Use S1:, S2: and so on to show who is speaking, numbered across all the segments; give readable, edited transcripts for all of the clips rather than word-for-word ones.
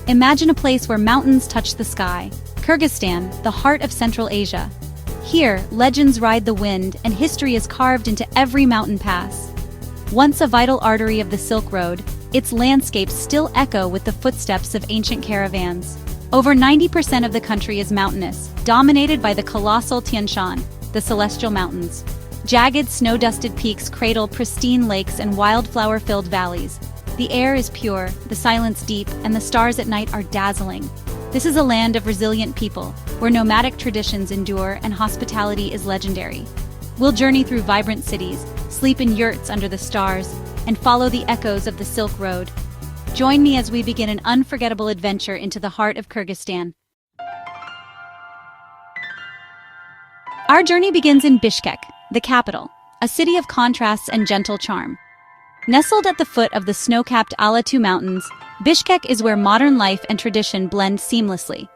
S1: Imagine a place where mountains touch the sky. Kyrgyzstan, the heart of Central Asia. Here, legends ride the wind and history is carved into every mountain pass. Once a vital artery of the Silk Road, its landscapes still echo with the footsteps of ancient caravans. Over 90% of the country is mountainous, dominated by the colossal Tian Shan, the Celestial Mountains. Jagged, snow-dusted peaks cradle pristine lakes and wildflower-filled valleys. The air is pure, the silence deep, and the stars at night are dazzling. This is a land of resilient people, where nomadic traditions endure and hospitality is legendary. We'll journey through vibrant cities, sleep in yurts under the stars, and follow the echoes of the Silk Road. Join me as we begin an unforgettable adventure into the heart of Kyrgyzstan. Our journey begins in Bishkek, the capital, a city of contrasts and gentle charm. Nestled at the foot of the snow-capped Alatu Mountains, Bishkek is where modern life and tradition blend seamlessly.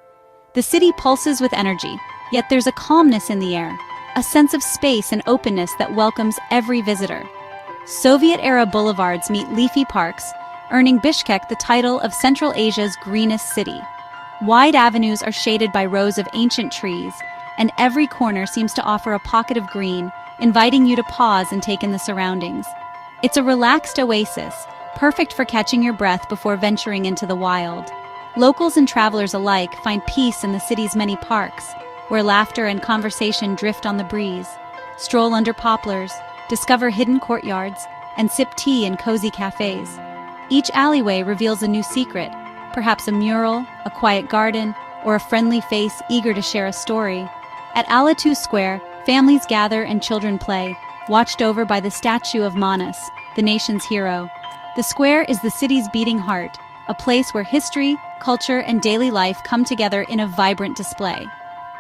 S1: The city pulses with energy, yet there's a calmness in the air, a sense of space and openness that welcomes every visitor. Soviet-era boulevards meet leafy parks, earning Bishkek the title of Central Asia's greenest city. Wide avenues are shaded by rows of ancient trees, and every corner seems to offer a pocket of green, inviting you to pause and take in the surroundings. It's a relaxed oasis, perfect for catching your breath before venturing into the wild. Locals and travelers alike find peace in the city's many parks, where laughter and conversation drift on the breeze. Stroll under poplars, discover hidden courtyards, and sip tea in cozy cafes. Each alleyway reveals a new secret, perhaps a mural, a quiet garden, or a friendly face eager to share a story. At Alatu Square, families gather and children play, watched over by the statue of Manas, the nation's hero. The square is the city's beating heart, a place where history, culture, and daily life come together in a vibrant display.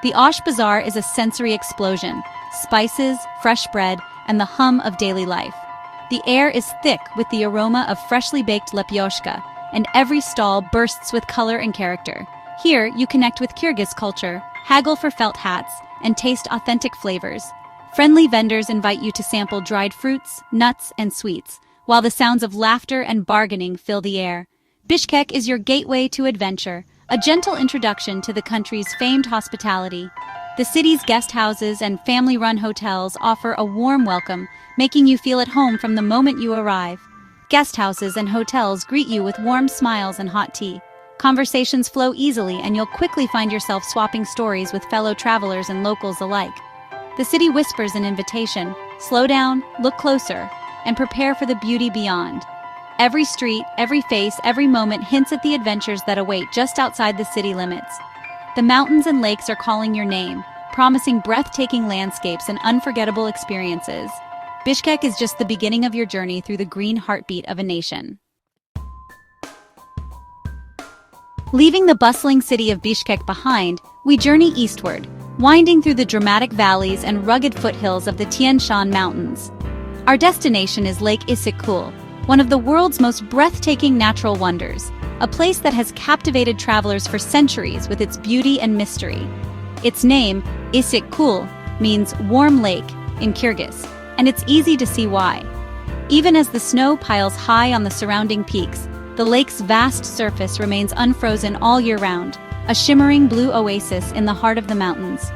S1: The Osh Bazaar is a sensory explosion, spices, fresh bread, and the hum of daily life. The air is thick with the aroma of freshly baked lepyoshka, and every stall bursts with color and character. Here, you connect with Kyrgyz culture, haggle for felt hats, and taste authentic flavors. Friendly vendors invite you to sample dried fruits, nuts, and sweets, while the sounds of laughter and bargaining fill the air. Bishkek is your gateway to adventure, a gentle introduction to the country's famed hospitality. The city's guest houses and family-run hotels offer a warm welcome, making you feel at home from the moment you arrive. Guest houses and hotels greet you with warm smiles and hot tea. Conversations flow easily, and you'll quickly find yourself swapping stories with fellow travelers and locals alike. The city whispers an invitation: slow down, look closer, and prepare for the beauty beyond. Every street, every face, every moment hints at the adventures that await just outside the city limits. The mountains and lakes are calling your name, promising breathtaking landscapes and unforgettable experiences. Bishkek is just the beginning of your journey through the green heartbeat of a nation. Leaving the bustling city of Bishkek behind, we journey eastward, winding through the dramatic valleys and rugged foothills of the Tian Shan Mountains. Our destination is Lake Issyk-Kul, one of the world's most breathtaking natural wonders, a place that has captivated travelers for centuries with its beauty and mystery. Its name, Issyk-Kul, means warm lake in Kyrgyz, and it's easy to see why. Even as the snow piles high on the surrounding peaks, the lake's vast surface remains unfrozen all year round, a shimmering blue oasis in the heart of the mountains.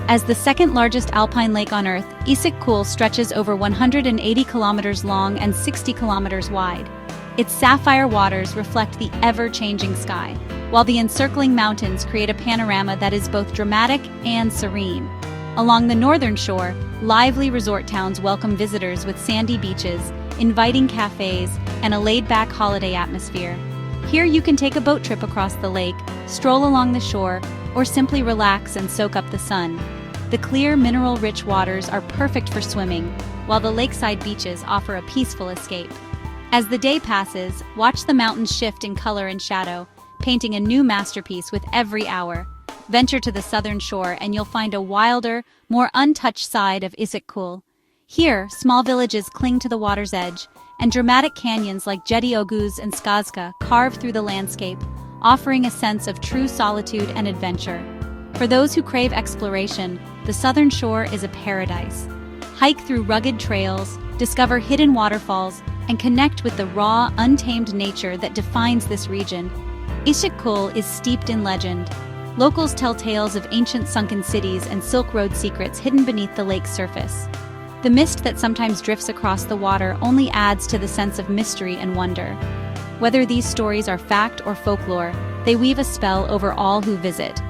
S1: As the second largest alpine lake on Earth, Issyk-Kul stretches over 180 kilometers long and 60 kilometers wide. Its sapphire waters reflect the ever-changing sky, while the encircling mountains create a panorama that is both dramatic and serene. Along the northern shore, lively resort towns welcome visitors with sandy beaches, inviting cafes, and a laid-back holiday atmosphere. Here you can take a boat trip across the lake, stroll along the shore, or simply relax and soak up the sun. The clear, mineral-rich waters are perfect for swimming, while the lakeside beaches offer a peaceful escape. As the day passes, watch the mountains shift in color and shadow, painting a new masterpiece with every hour. Venture to the southern shore and you'll find a wilder, more untouched side of Issyk-Kul. Here, small villages cling to the water's edge, and dramatic canyons like Jedi Oguz and Skazka carve through the landscape, offering a sense of true solitude and adventure. For those who crave exploration, the southern shore is a paradise. Hike through rugged trails, discover hidden waterfalls, and connect with the raw, untamed nature that defines this region. Ishik-Kul is steeped in legend. Locals tell tales of ancient sunken cities and Silk Road secrets hidden beneath the lake's surface. The mist that sometimes drifts across the water only adds to the sense of mystery and wonder. Whether these stories are fact or folklore, they weave a spell over all who visit.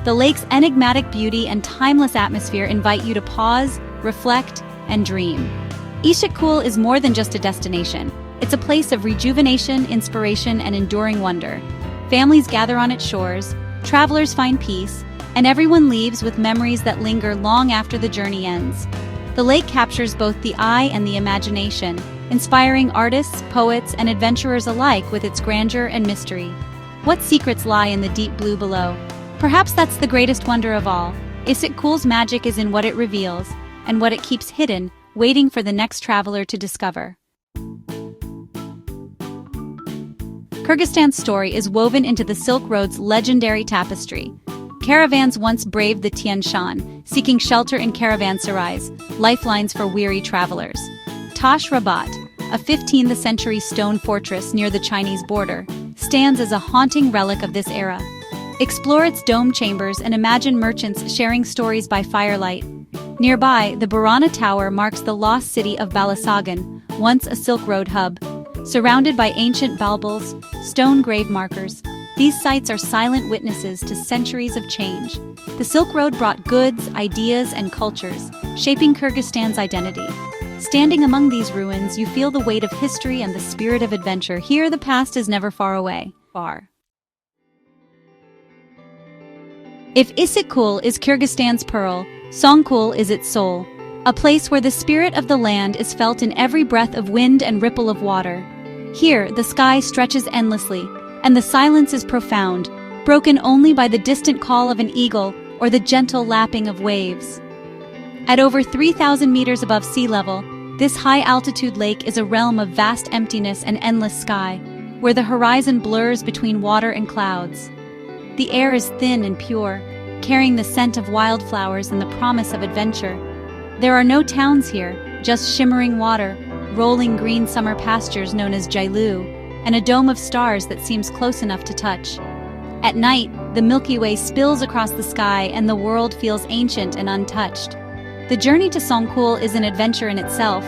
S1: The lake's enigmatic beauty and timeless atmosphere invite you to pause, reflect, and dream. Ishik-Kul is more than just a destination. It's a place of rejuvenation, inspiration, and enduring wonder. Families gather on its shores, travelers find peace, and everyone leaves with memories that linger long after the journey ends. The lake captures both the eye and the imagination, inspiring artists, poets, and adventurers alike with its grandeur and mystery. What secrets lie in the deep blue below? Perhaps that's the greatest wonder of all. Ishik-Kul's magic is in what it reveals, and what it keeps hidden, waiting for the next traveler to discover. Kyrgyzstan's story is woven into the Silk Road's legendary tapestry. Caravans once braved the Tian Shan, seeking shelter in caravanserais, lifelines for weary travelers. Tash Rabat, a 15th century stone fortress near the Chinese border, stands as a haunting relic of this era. Explore its dome chambers and imagine merchants sharing stories by firelight. Nearby, the Barana Tower marks the lost city of Balasagun, once a Silk Road hub. Surrounded by ancient balbals, stone grave markers, these sites are silent witnesses to centuries of change. The Silk Road brought goods, ideas, and cultures, shaping Kyrgyzstan's identity. Standing among these ruins, you feel the weight of history and the spirit of adventure. Here, the past is never far away. If Ishik-Kul is Kyrgyzstan's pearl, Songkul is its soul, a place where the spirit of the land is felt in every breath of wind and ripple of water. Here, the sky stretches endlessly, and the silence is profound, broken only by the distant call of an eagle or the gentle lapping of waves. At over 3,000 meters above sea level, this high-altitude lake is a realm of vast emptiness and endless sky, where the horizon blurs between water and clouds. The air is thin and pure, carrying the scent of wildflowers and the promise of adventure. There are no towns here, just shimmering water, rolling green summer pastures known as Jailu, and a dome of stars that seems close enough to touch. At night, the Milky Way spills across the sky and the world feels ancient and untouched. The journey to Songkul is an adventure in itself,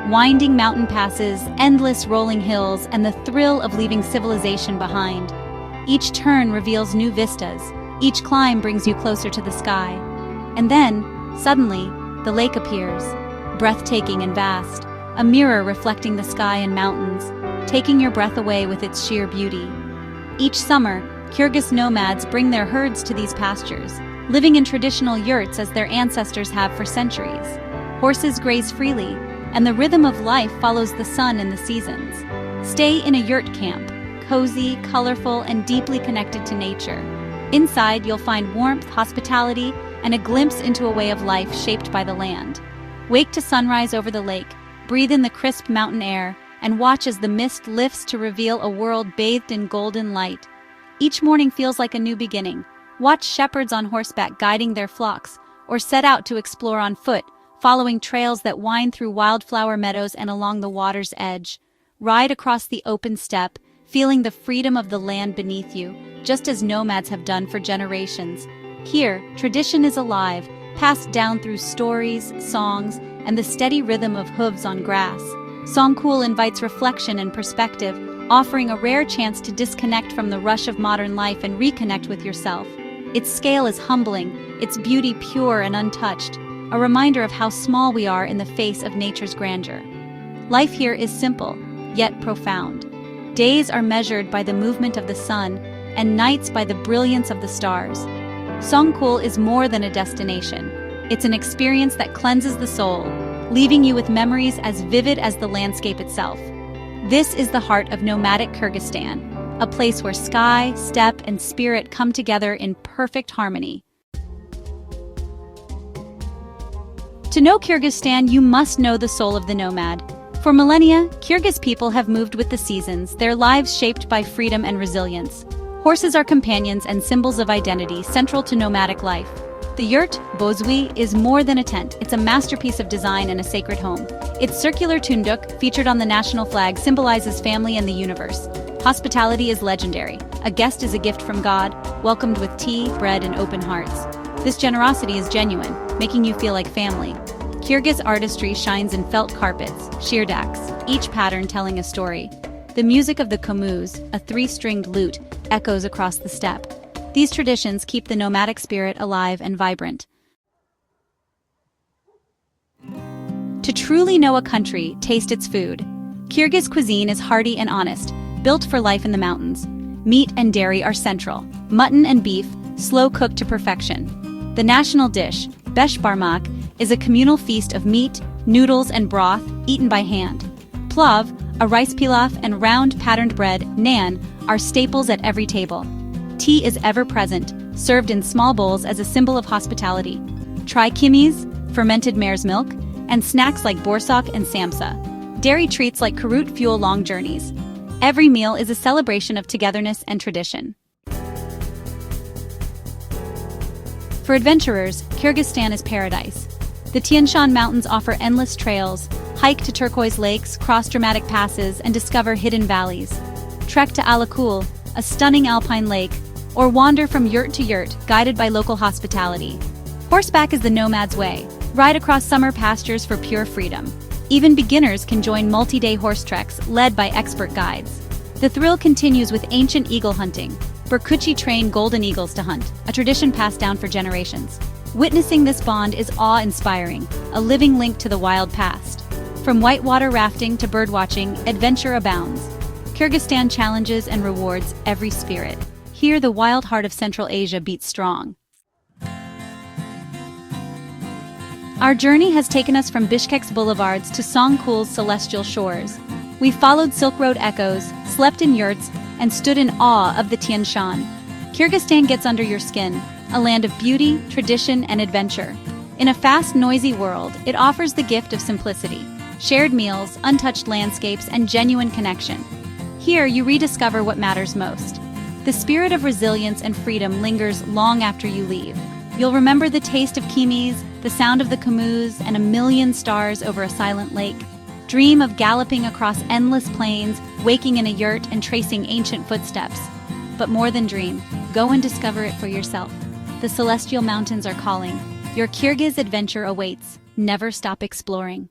S1: winding mountain passes, endless rolling hills, and the thrill of leaving civilization behind. Each turn reveals new vistas, each climb brings you closer to the sky. And then, suddenly, the lake appears, breathtaking and vast, a mirror reflecting the sky and mountains, taking your breath away with its sheer beauty. Each summer, Kyrgyz nomads bring their herds to these pastures, living in traditional yurts as their ancestors have for centuries. Horses graze freely, and the rhythm of life follows the sun and the seasons. Stay in a yurt camp, cozy, colorful, and deeply connected to nature. Inside, you'll find warmth, hospitality, and a glimpse into a way of life shaped by the land. Wake to sunrise over the lake, breathe in the crisp mountain air, and watch as the mist lifts to reveal a world bathed in golden light. Each morning feels like a new beginning. Watch shepherds on horseback guiding their flocks, or set out to explore on foot, following trails that wind through wildflower meadows and along the water's edge. Ride across the open steppe, feeling the freedom of the land beneath you, just as nomads have done for generations. Here, tradition is alive, passed down through stories, songs, and the steady rhythm of hooves on grass. Songkul invites reflection and perspective, offering a rare chance to disconnect from the rush of modern life and reconnect with yourself. Its scale is humbling, its beauty pure and untouched, a reminder of how small we are in the face of nature's grandeur. Life here is simple, yet profound. Days are measured by the movement of the sun, and nights by the brilliance of the stars. Songkul is more than a destination. It's an experience that cleanses the soul, leaving you with memories as vivid as the landscape itself. This is the heart of nomadic Kyrgyzstan, a place where sky, steppe, and spirit come together in perfect harmony. To know Kyrgyzstan, you must know the soul of the nomad. For millennia, Kyrgyz people have moved with the seasons, their lives shaped by freedom and resilience. Horses are companions and symbols of identity, central to nomadic life. The yurt, bozui, is more than a tent. It's a masterpiece of design and a sacred home. Its circular tunduk, featured on the national flag, symbolizes family and the universe. Hospitality is legendary. A guest is a gift from God, welcomed with tea, bread, and open hearts. This generosity is genuine, making you feel like family. Kyrgyz artistry shines in felt carpets, shirdaks, each pattern telling a story. The music of the kamuz, a three-stringed lute, echoes across the steppe. These traditions keep the nomadic spirit alive and vibrant. To truly know a country, taste its food. Kyrgyz cuisine is hearty and honest, built for life in the mountains. Meat and dairy are central. Mutton and beef, slow-cooked to perfection. The national dish, beshbarmak, is a communal feast of meat, noodles, and broth, eaten by hand. Plav, a rice pilaf, and round patterned bread, naan, are staples at every table. Tea is ever present, served in small bowls as a symbol of hospitality. Try kimiz, fermented mare's milk, and snacks like borsak and samsa. Dairy treats like karut fuel long journeys. Every meal is a celebration of togetherness and tradition. For adventurers, Kyrgyzstan is paradise. The Tian Shan Mountains offer endless trails. Hike to turquoise lakes, cross dramatic passes, and discover hidden valleys. Trek to Alakul, a stunning alpine lake, or wander from yurt to yurt, guided by local hospitality. Horseback is the nomad's way. Ride across summer pastures for pure freedom. Even beginners can join multi-day horse treks led by expert guides. The thrill continues with ancient eagle hunting. Burkuchi train golden eagles to hunt, a tradition passed down for generations. Witnessing this bond is awe-inspiring, a living link to the wild past. From whitewater rafting to birdwatching, adventure abounds. Kyrgyzstan challenges and rewards every spirit. Here, the wild heart of Central Asia beats strong. Our journey has taken us from Bishkek's boulevards to Songkul's celestial shores. We followed Silk Road echoes, slept in yurts, and stood in awe of the Tian Shan. Kyrgyzstan gets under your skin, a land of beauty, tradition, and adventure. In a fast, noisy world, it offers the gift of simplicity. Shared meals, untouched landscapes, and genuine connection. Here, you rediscover what matters most. The spirit of resilience and freedom lingers long after you leave. You'll remember the taste of kimiz, the sound of the kamuz, and a million stars over a silent lake. Dream of galloping across endless plains, waking in a yurt, and tracing ancient footsteps. But more than dream, go and discover it for yourself. The celestial mountains are calling. Your Kyrgyz adventure awaits. Never stop exploring.